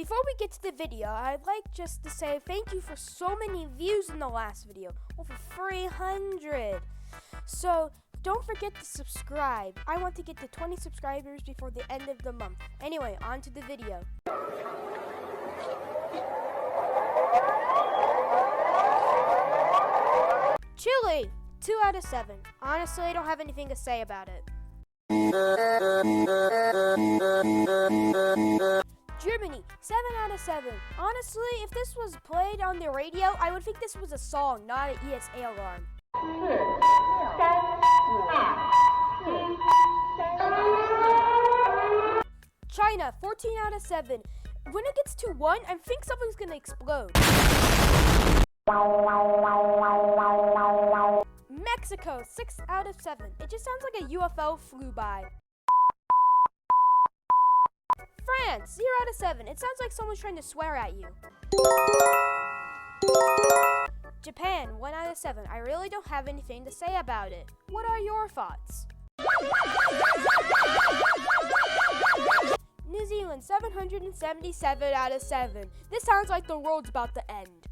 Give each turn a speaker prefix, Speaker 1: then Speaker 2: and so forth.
Speaker 1: Before we get to the video, I'd like just to say thank you for so many views in the last video. Over 300. So don't forget to subscribe. I want to get to 20 subscribers before the end of the month. Anyway, on to the video. Chile, 2 out of 7. Honestly, I don't have anything to say about it. Germany, 7 out of 7. Honestly, if this was played on the radio, I would think this was a song, not an ESA alarm. China, 14 out of 7. When it gets to 1, I think something's gonna explode. Mexico, 6 out of 7. It just sounds like a UFO flew by. France, 0 out of 7. It sounds like someone's trying to swear at you. Japan, 1 out of 7. I really don't have anything to say about it. What are your thoughts? New Zealand, 777 out of 7. This sounds like the world's about to end.